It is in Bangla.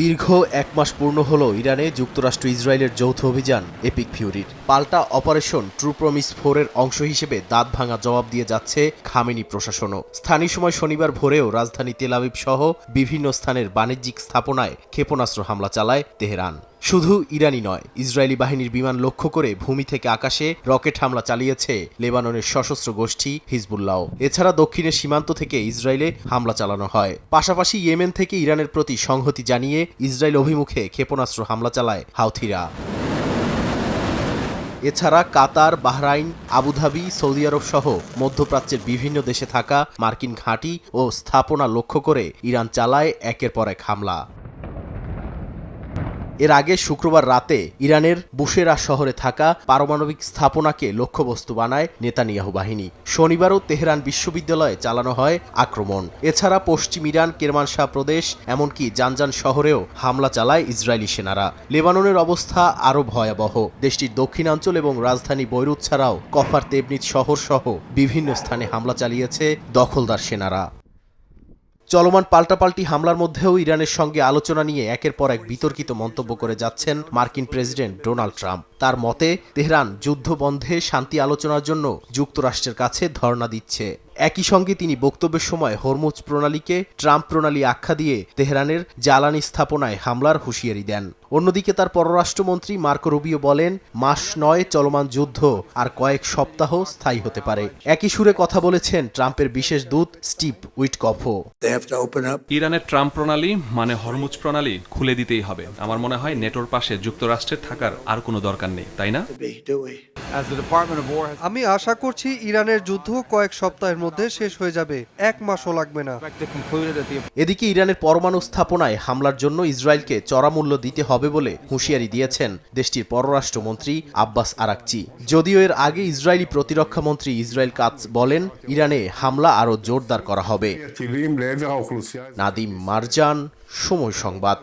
দীর্ঘ এক মাস পূর্ণ হল ইরানে যুক্তরাষ্ট্র ইসরায়েলের যৌথ অভিযান এপিক ফিউরির। পাল্টা অপারেশন ট্রু প্রমিস 4 এর অংশ হিসেবে দাঁত ভাঙা জবাব দিয়ে যাচ্ছে খামেনি প্রশাসনও। স্থানীয় সময় শনিবার ভোরেও রাজধানী তেল আবিব সহ বিভিন্ন স্থানের বাণিজ্যিক স্থাপনায় ক্ষেপণাস্ত্র হামলা চালায় তেহরান। শুধু ইরানি নয়, ইসরায়েলি বাহিনীর বিমান লক্ষ্য করে ভূমি থেকে আকাশে রকেট হামলা চালিয়েছে লেবাননের সশস্ত্র গোষ্ঠী হিজবুল্লাহ। এছাড়া দক্ষিণের সীমান্ত থেকে ইসরায়েলে হামলা চালানো হয়। পাশাপাশি ইয়েমেন থেকে ইরানের প্রতি সংহতি জানিয়ে ইসরায়েল অভিমুখে ক্ষেপণাস্ত্র হামলা চালায় হাউথিরা। এছাড়া কাতার, বাহরাইন, আবুধাবি, সৌদি আরব সহ মধ্যপ্রাচ্যের বিভিন্ন দেশে থাকা মার্কিন ঘাঁটি ও স্থাপনা লক্ষ্য করে ইরান চালায় একের পর এক হামলা। এর আগে শুক্রবার রাতে ইরানের বুশেরা শহরে থাকা পারমাণবিক স্থাপনাকে লক্ষ্যবস্তু বানায় নেতানিয়াহু বাহিনী। শনিবারও তেহরান বিশ্ববিদ্যালয়ে চালানো হয় আক্রমণ। এছাড়া পশ্চিম ইরান, কেরমানশাহ প্রদেশ এমনকি জানজান শহরেও হামলা চালায় ইসরায়েলি সেনারা। লেবাননের অবস্থা আরও ভয়াবহ। দেশটির দক্ষিণাঞ্চল এবং রাজধানী বৈরুত ছাড়াও কফার তেবনিদ শহর সহ বিভিন্ন স্থানে হামলা চালিয়েছে দখলদার সেনারা। চলমান পাল্টাপাল্টি হামলার মধ্যেও ইরানের সঙ্গে আলোচনা নিয়ে একের পর এক বিতর্কিত মন্তব্য করে যাচ্ছেন মার্কিন প্রেসিডেন্ট ডোনাল্ড ট্রাম্প। তার মতে তেহরান যুদ্ধ বন্ধে শান্তি আলোচনার জন্য যুক্তরাষ্ট্রের কাছে ধর্ণা দিচ্ছে। একই সঙ্গে তিনি বক্তব্যের সময় হরমুজ প্রণালীকে ট্রাম্প প্রণালী আখ্যা দিয়ে তেহরানের জ্বালানি স্থাপনায় হামলার হুঁশিয়ারি দেন। অন্যদিকে তার পররাষ্ট্রমন্ত্রী মার্কো রুবিও বলেন, মাস নয় চলমান যুদ্ধ আর কয়েক সপ্তাহ স্থায়ী হতে পারে। একই সুরে কথা বলেছেন ট্রাম্পের বিশেষ দূত স্টিভ উইটকফও। ইরানের ট্রাম্প প্রণালী মানে হরমুজ প্রণালী খুলে দিতেই হবে। আমার মনে হয় নেটোর পাশে যুক্তরাষ্ট্রের থাকার আর কোনো দরকার নেই, তাই না? আমি আশা করছি ইরানের যুদ্ধ কয়েক সপ্তাহের মধ্যে শেষ হয়ে যাবে, এক মাসও লাগবে না। এদিকে ইরানের পরমাণু স্থাপনায় হামলার জন্য ইসরায়েলকে চড়া মূল্য দিতে হবে বলে হুঁশিয়ারি দিয়েছেন দেশটির পররাষ্ট্রমন্ত্রী আব্বাস আরাকচি। যদিও এর আগে ইসরায়েলি প্রতিরক্ষা মন্ত্রী ইসরায়েল কাতস বলেন, ইরানে হামলা আরও জোরদার করা হবে। নাদিম মারজান, সময় সংবাদ।